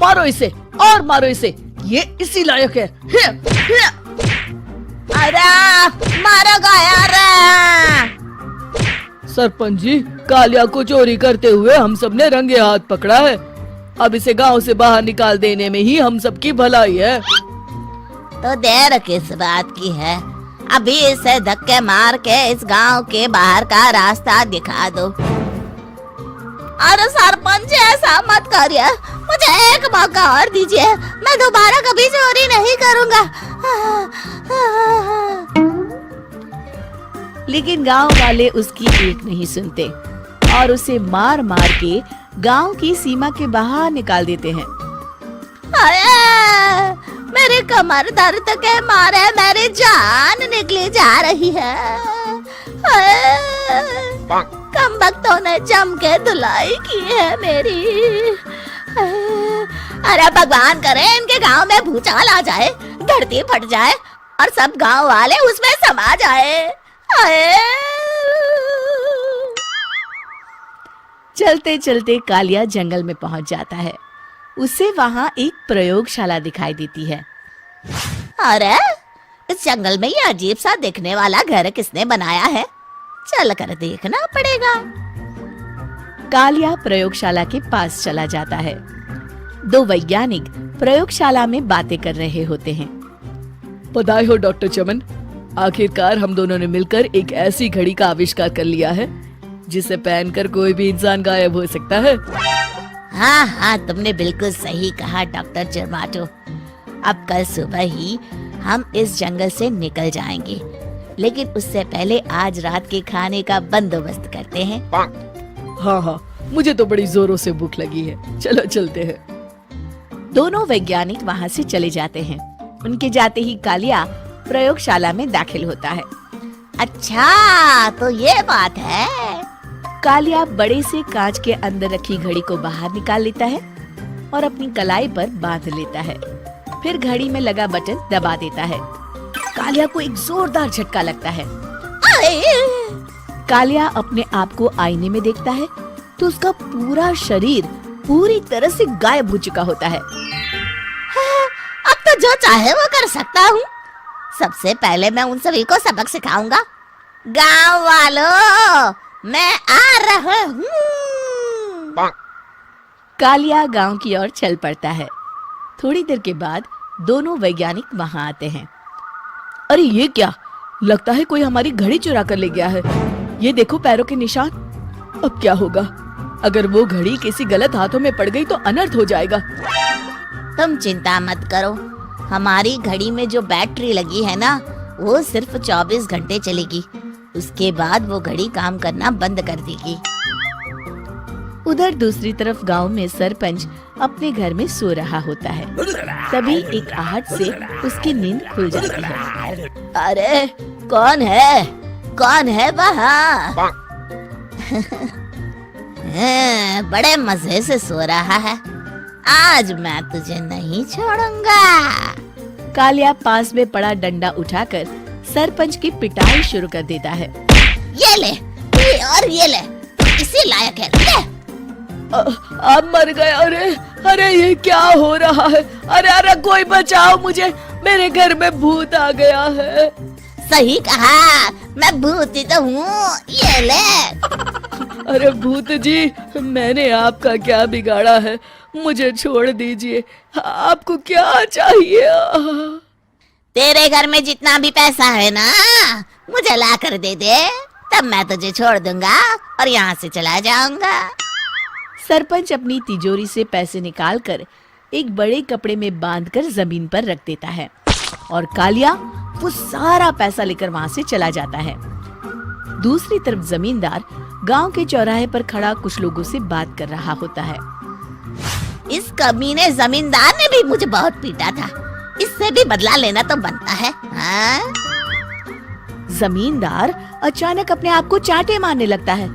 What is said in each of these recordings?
मारो इसे और मारो इसे, ये इसी लायक है। अरे मारो यार। सरपंच जी, कालिया को चोरी करते हुए हम सब ने रंगे हाथ पकड़ा है। अब इसे गांव से बाहर निकाल देने में ही हम सबकी भलाई है। तो देर किस बात की है, अभी इसे धक्के मार के इस गांव के बाहर का रास्ता दिखा दो। अरे सरपंच जी, ऐसा मत करिए, मुझे एक मौका और दीजिए, मैं दोबारा कभी चोरी नहीं करूंगा। लेकिन गांव वाले उसकी एक नहीं सुनते और उसे मार मार के गांव की सीमा के बाहर निकाल देते हैं। अरे मेरी कमर दर्द के मारे मेरी जान निकली जा रही है। कमबख्तों ने जम के धुलाई की है मेरी। अरे भगवान करे इनके गांव में भूचाल आ जाए, धरती फट जाए और सब गांव वाले उसमें समा जाए। चलते चलते कालिया जंगल में पहुंच जाता है। उसे वहां एक प्रयोगशाला दिखाई देती है। अरे इस जंगल में ये अजीब सा दिखने वाला घर किसने बनाया है, चल कर देखना पड़ेगा। कालिया प्रयोगशाला के पास चला जाता है। दो वैज्ञानिक प्रयोगशाला में बातें कर रहे होते हैं। बधाई हो डॉक्टर चमन, आखिरकार हम दोनों ने मिलकर एक ऐसी घड़ी का आविष्कार कर लिया है जिसे पहनकर कोई भी इंसान गायब हो सकता है। हाँ हाँ, तुमने बिल्कुल सही कहा डॉक्टर जर्माटो। अब कल सुबह ही हम इस जंगल से निकल जाएंगे, लेकिन उससे पहले आज रात के खाने का बंदोबस्त करते हैं। हाँ हाँ, मुझे तो बड़ी जोरों से भूख लगी है, चलो चलते हैं। दोनों वैज्ञानिक वहाँ से चले जाते हैं। उनके जाते ही कालिया प्रयोगशाला में दाखिल होता है। अच्छा तो ये बात है। कालिया बड़े से कांच के अंदर रखी घड़ी को बाहर निकाल लेता है और अपनी कलाई पर बांध लेता है। फिर घड़ी में लगा बटन दबा देता है। कालिया को एक जोरदार झटका लगता है। कालिया अपने आप को आईने में देखता है तो उसका पूरा शरीर पूरी तरह से गायब हो चुका होता है। अब तो जो चाहे वो कर सकता हूँ। सबसे पहले मैं उन सभी को सबक सिखाऊंगा। गांव वालों, मैं आ रहा हूँ। कालिया गांव की ओर चल पड़ता है। थोड़ी देर के बाद दोनों वैज्ञानिक वहां आते हैं। अरे ये क्या, लगता है कोई हमारी घड़ी चुरा कर ले गया है। ये देखो पैरों के निशान। अब क्या होगा, अगर वो घड़ी किसी गलत हाथों में पड़ गई तो अनर्थ हो जाएगा। तुम चिंता मत करो, हमारी घड़ी में जो बैटरी लगी है ना, वो सिर्फ 24 घंटे चलेगी। उसके बाद वो घड़ी काम करना बंद कर देगी। उधर दूसरी तरफ गांव में सरपंच अपने घर में सो रहा होता है। तभी एक आहट से उसकी नींद खुल जाती है। अरे कौन है, कौन है वहाँ? बड़े मजे से सो रहा है, आज मैं तुझे नहीं छोड़ूंगा। कालिया पास में पड़ा डंडा उठाकर सरपंच की पिटाई शुरू कर देता है। ये ले, और ये ले, इसी लायक है, ले। आप मर गए। अरे अरे ये क्या हो रहा है? अरे अरे कोई बचाओ मुझे, मेरे घर में भूत आ गया है। सही कहा, मैं भूत ही तो हूँ, ये ले। अरे भूत जी, मैंने आपका क्या बिगाड़ा है, मुझे छोड़ दीजिए। आपको क्या चाहिए? तेरे घर में जितना भी पैसा है ना, मुझे ला कर दे दे, तब मैं तुझे छोड़ दूंगा और यहाँ से चला जाऊंगा। सरपंच अपनी तिजोरी से पैसे निकालकर एक बड़े कपड़े में बांधकर जमीन पर रख देता है और कालिया वो सारा पैसा लेकर वहाँ से चला जाता है। दूसरी तरफ जमींदार गांव के चौराहे पर खड़ा कुछ लोगों से बात कर रहा होता है। इस कमीने जमींदार ने भी मुझे बहुत पीटा था, इससे भी बदला लेना तो बनता है। हाँ? जमींदार अचानक अपने आप को चांटे मारने लगता है।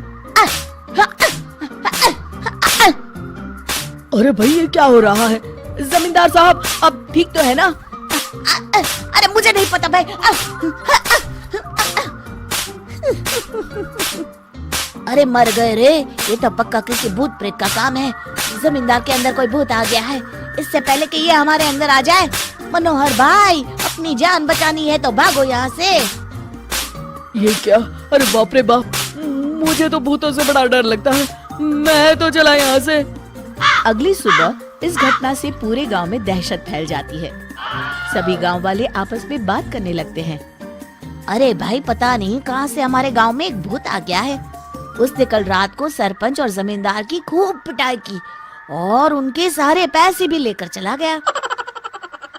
अरे भाई ये क्या हो रहा है? जमींदार साहब अब ठीक तो है ना? अरे मुझे नहीं पता भाई। अरे मर गए रे, ये तो पक्का किसी भूत प्रेत का काम है। जमींदार के अंदर कोई भूत आ गया है, इससे पहले कि ये हमारे अंदर आ जाए। मनोहर भाई, अपनी जान बचानी है तो भागो यहाँ से। ये क्या? अरे बाप रे बाप, मुझे तो भूतों से बड़ा डर लगता है। मैं तो चला यहाँ से। अगली सुबह इस घटना से पूरे गांव में दहशत फैल जाती है। सभी गांव वाले आपस में बात करने लगते हैं। अरे भाई, पता नहीं कहाँ से हमारे गांव में एक भूत आ गया है। उसने कल रात को सरपंच और जमींदार की खूब पिटाई की और उनके सारे पैसे भी लेकर चला गया।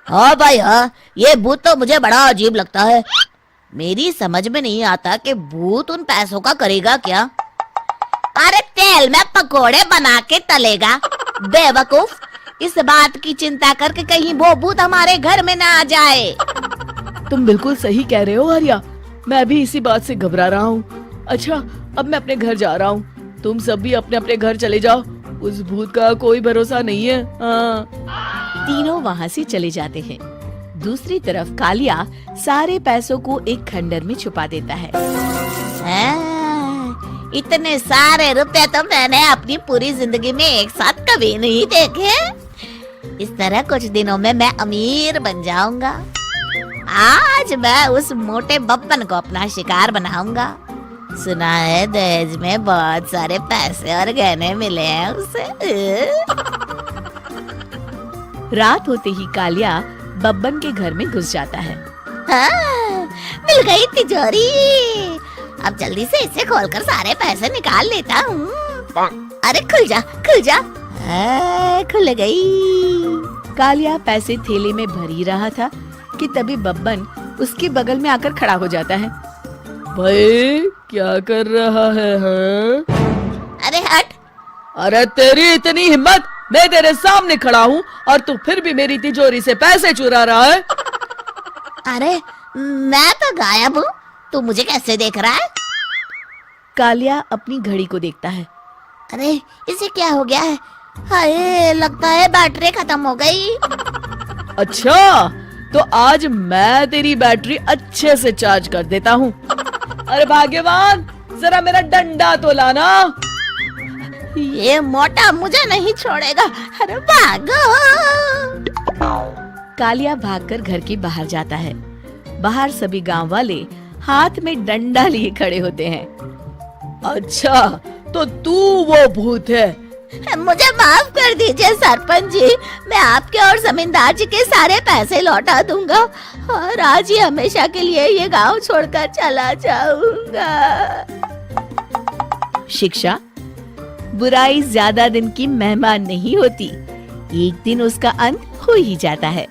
हाँ भाई हाँ, ये भूत तो मुझे बड़ा अजीब लगता है। मेरी समझ में नहीं आता कि भूत उन पैसों का करेगा क्या। अरे तेल में पकोड़े बना के तलेगा बेवकूफ। इस बात की चिंता करके कहीं वो भूत हमारे घर में ना आ जाए। तुम बिल्कुल सही कह रहे हो आर्या, मैं भी इसी बात से घबरा रहा हूँ। अच्छा, अब मैं अपने घर जा रहा हूँ। तुम सब भी अपने अपने घर चले जाओ। उस भूत का कोई भरोसा नहीं है। तीनों वहाँ से चले जाते हैं। दूसरी तरफ कालिया सारे पैसों को एक खंडर में छुपा देता है। इतने सारे रुपए तो मैंने अपनी पूरी जिंदगी में एक साथ कभी नहीं देखे। इस तरह कुछ दिनों में मैं अमीर बन जाऊंगा। आज मैं उस मोटे बब्बन को अपना शिकार बनाऊंगा। सुना है दहेज में बहुत सारे पैसे और गहने मिले हैं उसे। रात होते ही कालिया बब्बन के घर में घुस जाता है। हाँ, मिल गई तिजोरी। अब जल्दी से इसे खोलकर सारे पैसे निकाल लेता हूँ। अरे खुल जा, खुल जा। खुल गई। कालिया पैसे थैले में भर ही रहा था कि तभी बब्बन उसके बगल में आकर खड़ा हो जाता है। भाई क्या कर रहा है हाँ? अरे हट। अरे तेरी इतनी हिम्मत, मैं तेरे सामने खड़ा हूँ और तू फिर भी मेरी तिजोरी से पैसे चुरा रहा है। अरे मैं तो गायब हूँ, तू मुझे कैसे देख रहा है? कालिया अपनी घड़ी को देखता है। अरे इसे क्या हो गया है? हाय, लगता है बैटरी खत्म हो गई। अच्छा, तो आज मैं तेरी बैटरी अच्छे से चार्ज कर देता हूँ। अरे भाग्यवान, जरा मेरा डंडा तो लाना। ये मोटा मुझे नहीं छोड़ेगा। अरे भागो। कालिया भागकर घर के बाहर जाता है। बाहर सभी गांव वाले हाथ में डंडा लिए खड़े होते हैं। अच्छा, तो तू वो भूत है। मुझे माफ कर दीजिए सरपंच जी, मैं आपके और जमींदार जी के सारे पैसे लौटा दूंगा और आज ही हमेशा के लिए ये गांव छोड़कर चला जाऊंगा। शिक्षा, बुराई ज्यादा दिन की मेहमान नहीं होती, एक दिन उसका अंत हो ही जाता है।